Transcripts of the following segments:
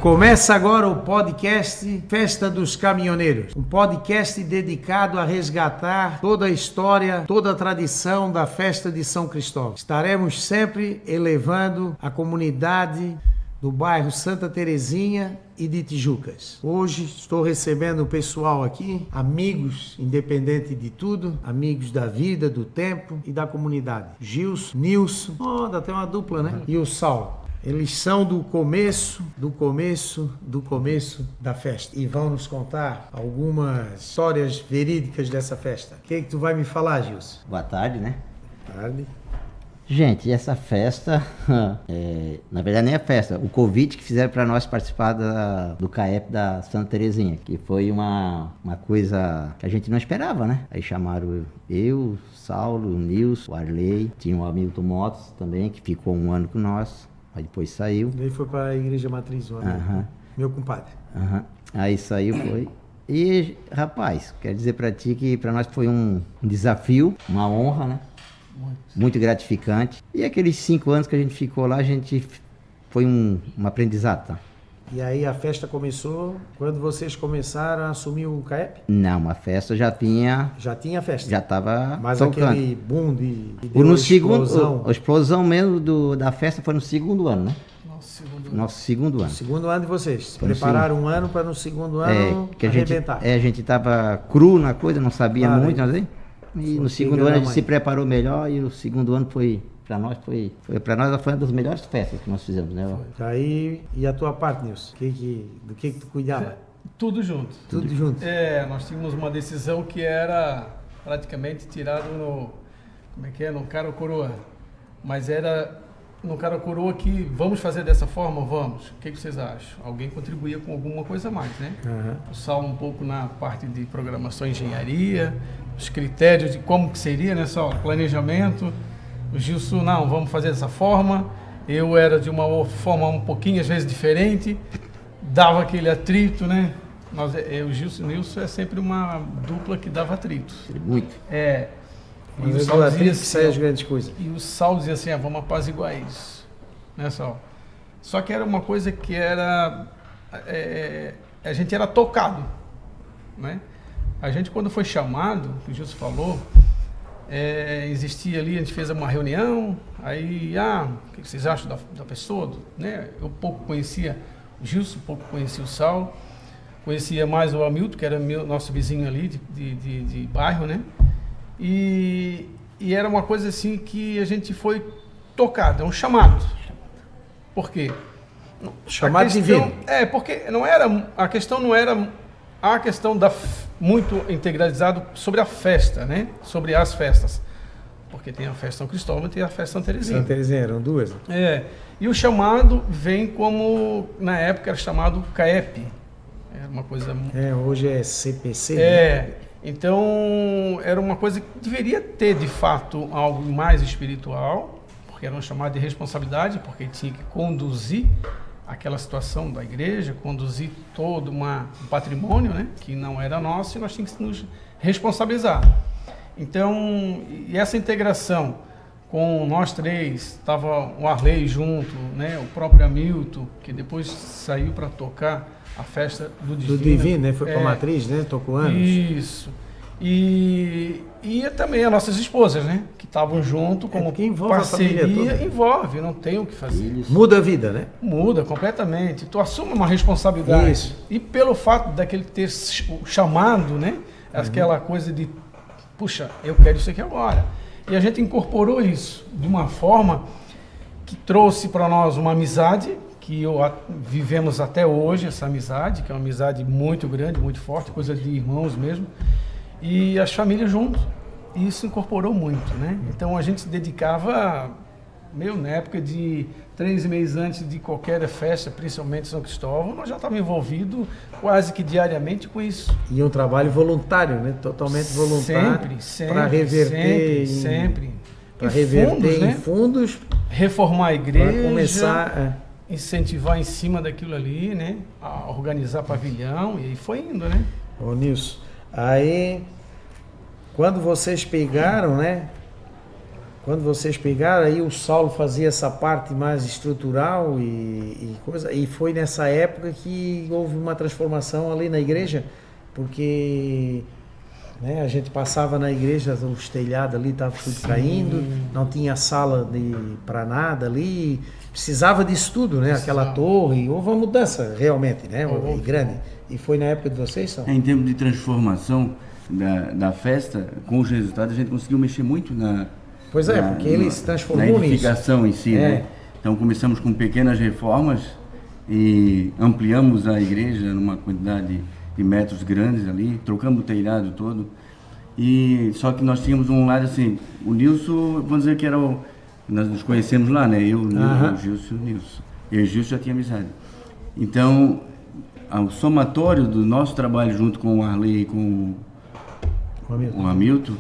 Começa agora o podcast Festa dos Caminhoneiros, um podcast dedicado a resgatar toda a história, toda a tradição da festa de São Cristóvão. Estaremos sempre elevando a comunidade do bairro Santa Terezinha e de Tijucas. Hoje estou recebendo o pessoal aqui, amigos, independente de tudo, amigos da vida, do tempo e da comunidade. Gilson, Nilson, ainda tem uma dupla, né? E o Saulo. Eles são do começo da festa e vão nos contar algumas histórias verídicas dessa festa. O que tu vai me falar, Gilson? Boa tarde, né? Boa tarde. Gente, essa festa, na verdade nem é festa, o convite que fizeram para nós participar do CAEP da Santa Terezinha, que foi uma coisa que a gente não esperava, né? Aí chamaram eu, Saulo, o Nilson, o Arley, tinha o Hamilton Motos também, que ficou um ano com nós. Aí depois saiu. Ele foi para a Igreja Matriz, meu compadre. Aí saiu, foi. E, rapaz, quero dizer para ti que para nós foi um desafio, uma honra, né? Muito gratificante. E aqueles 5 anos que a gente ficou lá, foi um aprendizado, tá? E aí a festa começou quando vocês começaram a assumir o CAEP? Não, a festa já tinha... Já tinha festa? Já estava mas tocando. Aquele boom de a explosão mesmo da festa foi no segundo ano, né? Nosso segundo ano. Segundo ano de vocês. Prepararam um ano para no segundo ano que arrebentar. A gente estava cru na coisa, não sabia muito, não sei. E no segundo ano a gente se preparou melhor e o segundo ano foi para nós foi uma das melhores festas que nós fizemos, né? Aí, e a tua parte, Nilson? Do que tu cuidava? Tudo junto. Tudo junto. Nós tínhamos uma decisão que era praticamente tirado no cara ou coroa. Mas era no cara ou coroa que vamos fazer dessa forma, vamos. O que vocês acham? Alguém contribuía com alguma coisa a mais, né? O Saulo um pouco na parte de programação e engenharia, os critérios de como que seria, né? Só planejamento. O Gilson, não, vamos fazer dessa forma. Eu era de uma forma um pouquinho, às vezes, diferente. Dava aquele atrito, né? O Gilson e o Nilson é sempre uma dupla que dava atrito. Muito. E o Saulo dizia assim, as grandes coisas. E o Saulo dizia assim, vamos apaziguar isso. Né, Saulo? Só que era uma coisa que era... a gente era tocado, né? A gente, quando foi chamado, o Gilson falou... existia ali, a gente fez uma reunião, aí, o que vocês acham da pessoa, né? Eu pouco conhecia o Gilson, pouco conhecia o Saulo, conhecia mais o Hamilton, que era nosso vizinho ali de bairro, né? E era uma coisa assim que a gente foi tocado, é um chamado. Por quê? Chamado divino. Porque a questão não era a questão muito integralizado sobre a festa, né? Sobre as festas. Porque tem a festa São Cristóvão e tem a festa Santa Terezinha. Santa Terezinha, eram duas. E o chamado vem como, na época, era chamado CAEP. Era uma coisa... hoje é CPC. Né? Então, era uma coisa que deveria ter, de fato, algo mais espiritual, porque era um chamado de responsabilidade, porque tinha que conduzir aquela situação da igreja, conduzir todo um patrimônio, né, que não era nosso, e nós tínhamos que nos responsabilizar. Então, e essa integração com nós três, estava o Arley junto, né, o próprio Hamilton, que depois saiu para tocar a festa do Divino. Do Divino, né, foi para a Matriz, né, tocou anos. Isso. E também as nossas esposas, né? Que estavam junto como parceria. Envolve, não tem o que fazer. Isso. Muda a vida, né? Muda completamente. Tu assume uma responsabilidade. Isso. E pelo fato daquele ter chamado, né? Aquela coisa de, puxa, eu quero isso aqui agora. E a gente incorporou isso de uma forma que trouxe para nós uma amizade, que vivemos até hoje, essa amizade, que é uma amizade muito grande, muito forte, coisa de irmãos mesmo. E as famílias juntos. E isso incorporou muito, né? Então a gente se dedicava, na época de 3 meses antes de qualquer festa, principalmente São Cristóvão, nós já estávamos envolvidos quase que diariamente com isso. E um trabalho voluntário, né? Totalmente voluntário. Sempre. Para reverter Para reverter em fundos. Reformar a igreja. Para começar... incentivar em cima daquilo ali, né? A organizar pavilhão, e aí foi indo, né? Ô Nilson, aí quando vocês pegaram, né? quando vocês pegaram, aí o Saulo fazia essa parte mais estrutural e coisa, e foi nessa época que houve uma transformação ali na igreja, porque né, a gente passava na igreja, os telhados ali estavam tudo caindo, não tinha sala para nada ali, precisava disso tudo, né? Aquela torre, houve uma mudança realmente, né? Grande. E foi na época de vocês, Saulo? Em termos de transformação da festa, com os resultados, a gente conseguiu mexer muito Pois é, porque ele se transformou na edificação nisso. Em si, né? Então começamos com pequenas reformas e ampliamos a igreja numa quantidade de metros grandes ali, trocamos o telhado todo. E só que nós tínhamos um lado assim, o Nilson, vamos dizer que era nós nos conhecemos lá, né? Eu, o Gilson e o Nilson. Eu e o Gilson já tinha amizade. Então, o somatório do nosso trabalho junto com o Arley e com o Hamilton,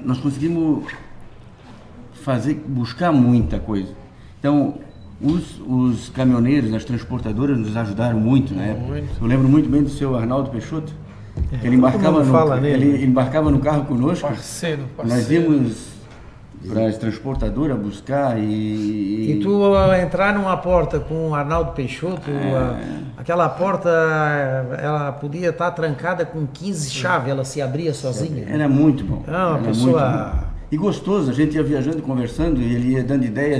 nós conseguimos buscar muita coisa. Então, os caminhoneiros, as transportadoras nos ajudaram muito na época. Eu lembro muito bem do seu Arnaldo Peixoto, que ele embarcava no carro conosco. Parceiro. Nós íamos para as transportadoras buscar E tu entrar numa porta com o Arnaldo Peixoto, aquela porta, ela podia estar trancada com 15 chaves, ela se abria sozinha. Era muito bom. Uma pessoa... E gostoso, a gente ia viajando, conversando, e ele ia dando ideia,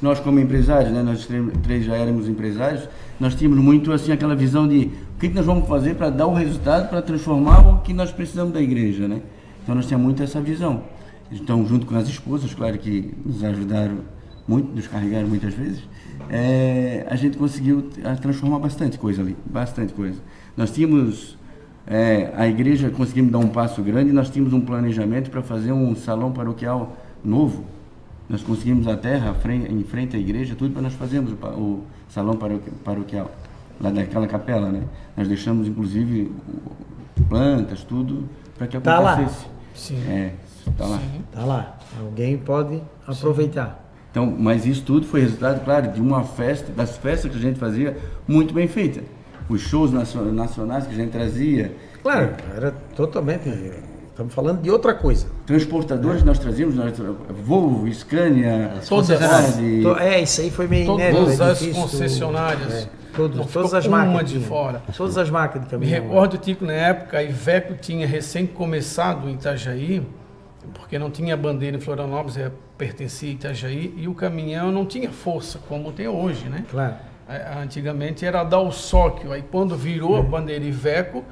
nós como empresários, né, nós três já éramos empresários, nós tínhamos muito assim aquela visão de o que nós vamos fazer para dar o resultado, para transformar o que nós precisamos da igreja, né? Então nós tínhamos muito essa visão. Então, junto com as esposas, claro que nos ajudaram muito, nos carregaram muitas vezes, a gente conseguiu transformar bastante coisa ali, bastante coisa. Nós tínhamos... a igreja conseguimos dar um passo grande, nós tínhamos um planejamento para fazer um salão paroquial novo. Nós conseguimos a terra em frente à igreja, tudo para nós fazermos o salão paroquial, lá daquela capela, né? Nós deixamos inclusive plantas, tudo, para que acontecesse. Lá. Sim. Está lá. Está lá. Alguém pode aproveitar. Então, mas isso tudo foi resultado, claro, de uma festa, das festas que a gente fazia muito bem feita. Os shows nacionais que a gente trazia. Claro, era totalmente... Estamos falando de outra coisa. Transportadores nós trazíamos, Volvo, Scania, todas isso aí foi meio inédito. Todas as concessionárias. Todas as marcas. Uma de fora. Todas as marcas de caminhão. Me recordo, Tico, na época, a Iveco tinha recém começado em Itajaí, porque não tinha bandeira em Florianópolis, pertencia a Itajaí, e o caminhão não tinha força como tem hoje, né? Claro. Antigamente era dar o sóquio, aí quando virou a bandeira Iveco,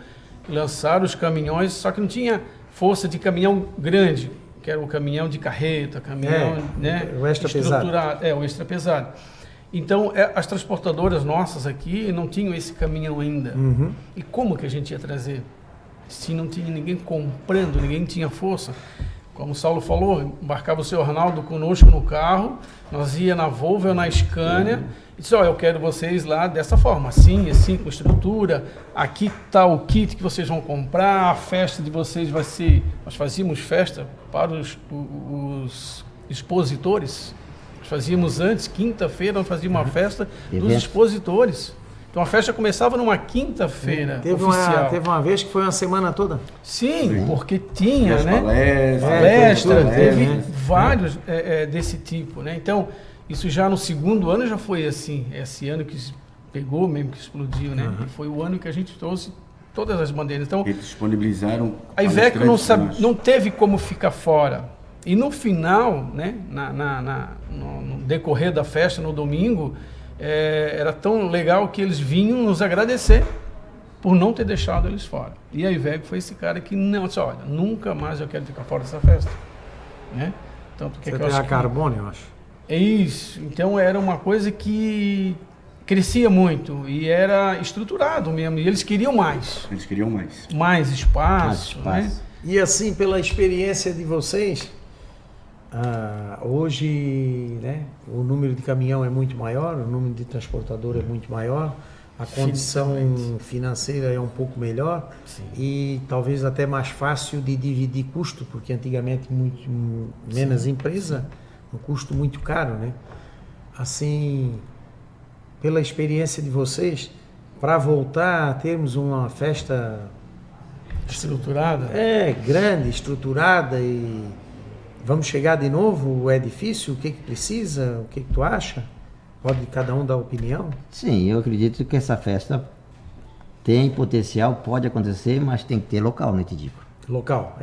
lançaram os caminhões, só que não tinha força de caminhão grande, que era o caminhão de carreta, caminhão, né? O extra pesado. O extra pesado. Então, as transportadoras nossas aqui não tinham esse caminhão ainda. E como que a gente ia trazer? Se não tinha ninguém comprando, ninguém tinha força. Como o Saulo falou, embarcava o seu Arnaldo conosco no carro, nós ia na Volvo ou na Scania, e disse, eu quero vocês lá dessa forma, assim, com estrutura, aqui está o kit que vocês vão comprar, a festa de vocês vai ser... Nós fazíamos festa para os expositores, nós fazíamos antes, quinta-feira, nós fazíamos uma festa dos expositores. Então a festa começava numa quinta-feira oficial. Teve uma vez que foi uma semana toda? Sim, porque tinha, né? Palestra, teve vários desse tipo, né? Então, isso já no segundo ano já foi assim. Esse ano que pegou mesmo, que explodiu, né? Foi o ano que a gente trouxe todas as bandeiras. Então, eles disponibilizaram... A Iveco não teve como ficar fora. E no final, né? No decorrer da festa, no domingo... era tão legal que eles vinham nos agradecer por não ter deixado eles fora. E a Iveco foi esse cara que não disse, olha, nunca mais eu quero ficar fora dessa festa. Né? Tanto que você tem a Carbone, eu acho. É isso. Então era uma coisa que crescia muito e era estruturado mesmo. E eles queriam mais. Eles queriam mais. Mais espaço. Né? E assim, pela experiência de vocês... hoje, né, o número de caminhão é muito maior, o número de transportador é muito maior, a condição financeira é um pouco melhor. Sim. E talvez até mais fácil de dividir custo, porque antigamente muito menos empresa, um custo muito caro, né? Assim, pela experiência de vocês, para voltar a termos uma festa estruturada, grande, estruturada e Vamos chegar de novo? É difícil? O que precisa? O que tu acha? Pode cada um dar opinião? Sim, eu acredito que essa festa tem potencial, pode acontecer, mas tem que ter local, né, Tidico? Local,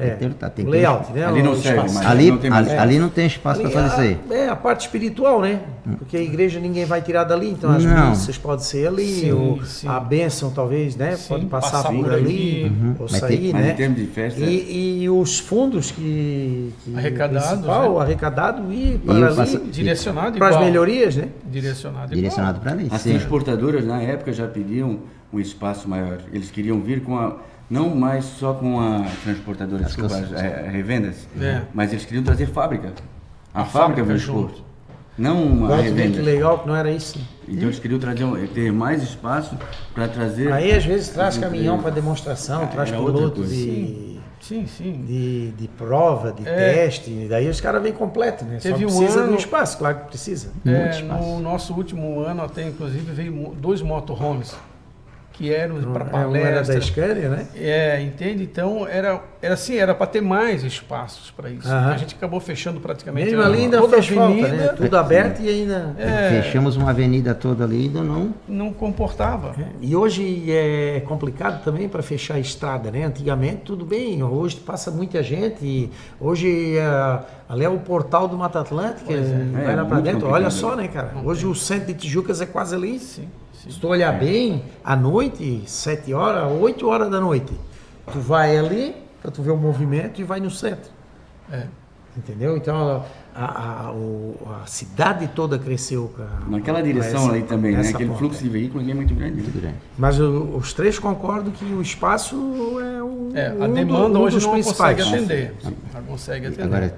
Tem que layout, né? Ali não O serve espaço. mais. Ali, não tem mais. ali não tem espaço para fazer isso aí. É a parte espiritual, né? Porque a igreja ninguém vai tirar dali, então as Não. missas podem ser ali, Sim, ou sim. a bênção talvez, né? Sim, Pode passar passar por por ali, ali. ou Mas sair, tem- Mas né? em termos de festa, E os fundos que Arrecadados, principal, né? arrecadado e eu para ali, faço- Direcionado para as igual. melhorias, né? Direcionado Direcionado para ali. as Sim. transportadoras na época já pediam um espaço maior. Eles queriam vir não mais só com a transportadora, desculpa, as revendas, É. mas eles queriam trazer fábrica. A fábrica fábrica para o junto. exporto. Não uma Agora tu vê que revenda. legal que não era isso. Então eles queriam ter mais espaço para trazer. Aí às vezes traz caminhão para demonstração, traz era outra piloto coisa. Sim. de prova, de teste, daí os caras vêm completo, né? Só Teve um precisa ano- do espaço, claro que precisa. No nosso último ano, até inclusive, veio 2 motorhomes que eram para Um era da palestra. Scania, né? Entende? Então era assim, era para ter mais espaços para isso. Aham. A gente acabou fechando praticamente Mesmo ali ainda toda a fez falta, avenida, né? Tudo aberto e ainda... Fechamos uma avenida toda ali e ainda não. não comportava. E hoje é complicado também para fechar a estrada, né? Antigamente tudo bem, hoje passa muita gente. E hoje ali é o portal do Mata Atlântica, vai lá para muito dentro. complicado. Olha só, né, cara? Hoje o centro de Tijucas é quase ali. Sim. Se tu olhar bem, à noite, 7 horas, 8 horas da noite, tu vai ali para tu ver o movimento e vai no centro. É. Entendeu? Então a cidade toda cresceu. Naquela direção ali também, né? Aquele fluxo de veículos ali é muito grande. Muito grande. Mas os três concordam que o espaço é A demanda um hoje dos não principais. consegue atender. Não consegue atender. Agora,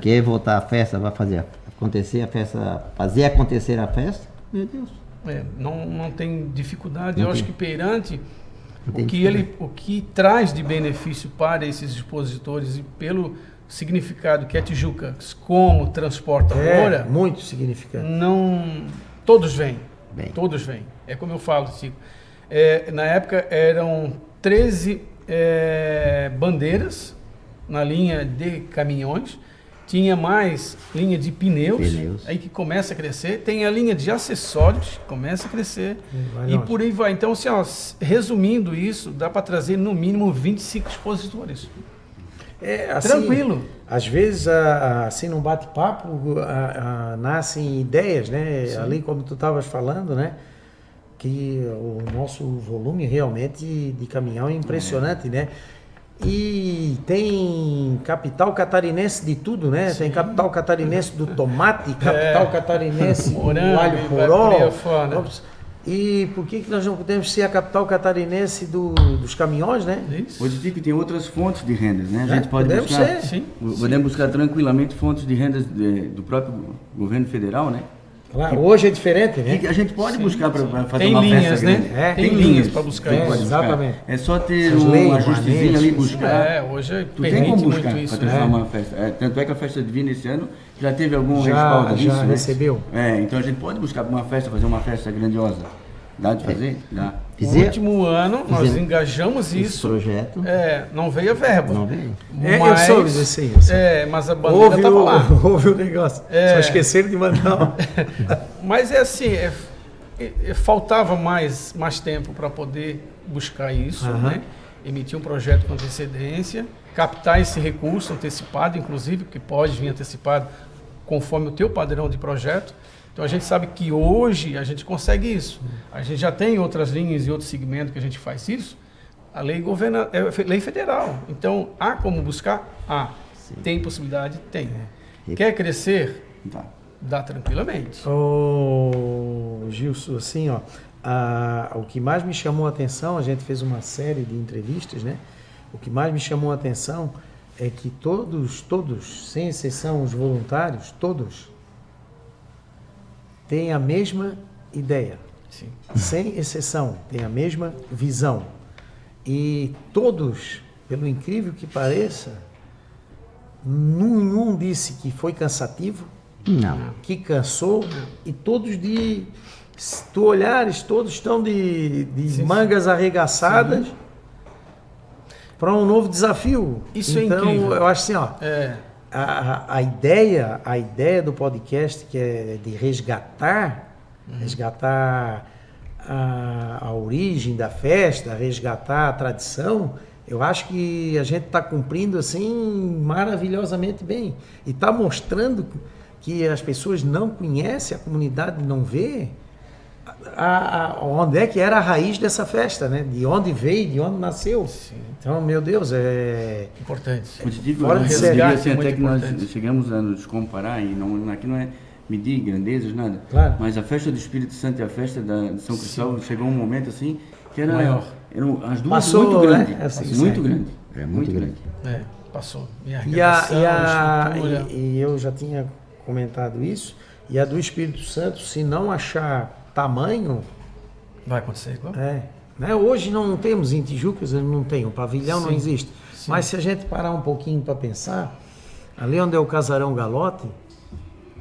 quer voltar à festa, vai fazer acontecer a festa, fazer acontecer a festa? Meu Deus. Não tem dificuldade. Não Eu acho tem. que perante Não tem o que traz de benefício para esses expositores e pelo significado que a Tijuca como transportadora, Muito significante. não todos vêm. Bem. Todos vêm. É como eu falo, Chico. Na época eram 13 bandeiras na linha de caminhões. Tinha mais linha de pneus, aí que começa a crescer. Tem a linha de acessórios, que começa a crescer. E por aí vai. Então, assim, resumindo isso, dá para trazer no mínimo 25 expositores. Assim, Tranquilo. Às vezes, assim, num bate-papo, nascem ideias, né? Sim. Ali, como tu estavas falando, né? Que o nosso volume realmente de caminhão é impressionante, né? E tem capital catarinense de tudo, né? Tem capital catarinense do tomate, capital catarinense do Morango, alho e vai por aí poró. afora. E por que nós não podemos ser a capital catarinense dos caminhões, né? Isso. Hoje tem que ter outras fontes de rendas, né? A gente pode podemos buscar, ser. Sim. podemos buscar tranquilamente fontes de rendas do próprio governo federal, né? Claro, hoje é diferente, né? Que a gente pode buscar para fazer Tem uma linhas, festa né? grande. É. Tem linhas para buscar Tem isso. pode buscar. Exatamente. É só ter Essas um leis, ajustezinho ali, manetes, buscar. Hoje Tu tem permite como muito buscar para isso. transformar uma festa. Tanto é que a festa divina esse ano já teve algum Já respaldo disso, né? recebeu. Então a gente pode buscar uma festa, fazer uma festa grandiosa. Dá de fazer? Dá. No último ano, nós engajamos esse isso. projeto. não veio a verba. Não veio. Eu soube disso aí. Mas a bandeira estava lá. Houve o negócio. Só esqueceram de mandar. Mas é assim, faltava mais tempo para poder buscar isso, né? Emitir um projeto com antecedência, captar esse recurso antecipado, inclusive, que pode vir antecipado conforme o teu padrão de projeto. Então a gente sabe que hoje a gente consegue isso. A gente já tem outras linhas e outros segmentos que a gente faz isso. A lei é lei federal. Então há como buscar? Tem possibilidade? Tem. Quer crescer? Tá. Dá tranquilamente. Ô, Gilson, assim, ó, o que mais me chamou a atenção, a gente fez uma série de entrevistas, né? O que mais me chamou a atenção é que todos, sem exceção os voluntários, todos têm a mesma ideia. Sim. Sem exceção, têm a mesma visão. E todos, pelo incrível que pareça, nenhum disse que foi cansativo, Não. que cansou, e todos se tu olhares, todos estão de mangas arregaçadas para um novo desafio. Isso então, é incrível. eu acho assim, ó, a ideia do podcast, que é de resgatar a origem da festa, resgatar a tradição, eu acho que a gente está cumprindo assim maravilhosamente bem. E está mostrando que as pessoas não conhecem, a comunidade não vê onde é que era a raiz dessa festa, né? De onde veio, de onde nasceu. Sim. Então, meu Deus, é Importante. Fora de série. Assim, Muito até que nós importante. chegamos a nos comparar, e aqui não é medir grandezas, nada. Claro. Mas a festa do Espírito Santo e a festa de São Cristóvão chegou um momento assim que era Maior. Eram as duas Passou, muito né? grandes. Assim, muito sim. grande. É muito grande. Passou. E e eu já tinha comentado isso, e a do Espírito Santo, se não achar tamanho, vai acontecer igual? né? Hoje não temos em Tijucas, não tem, o pavilhão não Sim, existe. sim. Mas se a gente parar um pouquinho para pensar, ali onde é o Casarão Galote,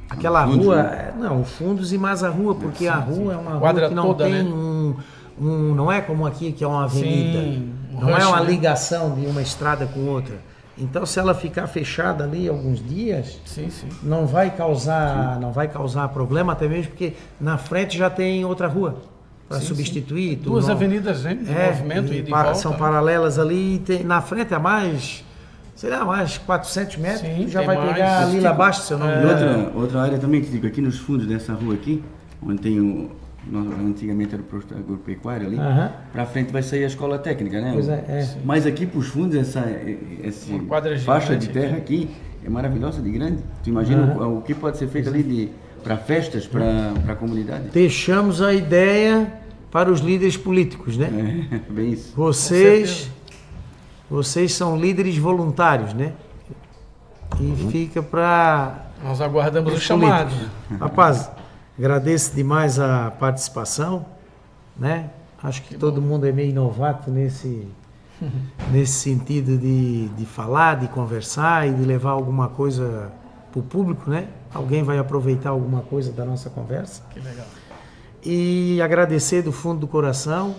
aquela Fundos, rua, né? o Fundos e mais a rua, porque a rua é uma Quadra rua que não toda, tem né? não é como aqui que é uma avenida, Sim, um não é rush, uma né? ligação de uma estrada com outra. Então, se ela ficar fechada ali alguns dias, Sim. não vai causar problema, até mesmo porque na frente já tem outra rua para Sim, substituir. tudo Duas não. avenidas, né? De movimento e de volta. São paralelas ali, na frente é mais, sei lá, mais 400 metros, Sim, já tem vai mais. pegar ali lá abaixo, se eu não me E engano. outra área também que digo, aqui nos fundos dessa rua aqui, onde tem antigamente era o posto agropecuário ali, Aham. para frente vai sair a escola técnica, né? Pois é. Mas aqui para os fundos, essa Uma quadra faixa de gigante terra aqui é maravilhosa, de grande. Tu imagina o que pode ser feito ali para festas, para a comunidade? Deixamos a ideia para os líderes políticos, né? É, bem isso. Vocês são líderes voluntários, né? E fica para Nós aguardamos o os chamado. políticos. Rapaz, agradeço demais a participação, né? Acho que todo mundo é meio novato nesse sentido de falar, de conversar e de levar alguma coisa para o público, né? Alguém vai aproveitar alguma coisa da nossa conversa. Que legal. E agradecer do fundo do coração.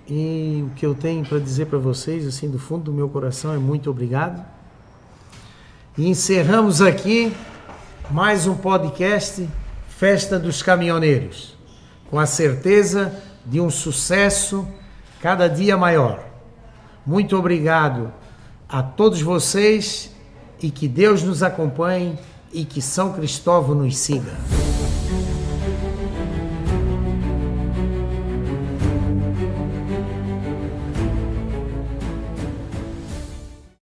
E o que eu tenho para dizer para vocês, assim, do fundo do meu coração, é muito obrigado. E encerramos aqui mais um podcast Festa dos Caminhoneiros, com a certeza de um sucesso cada dia maior. Muito obrigado a todos vocês e que Deus nos acompanhe e que São Cristóvão nos siga.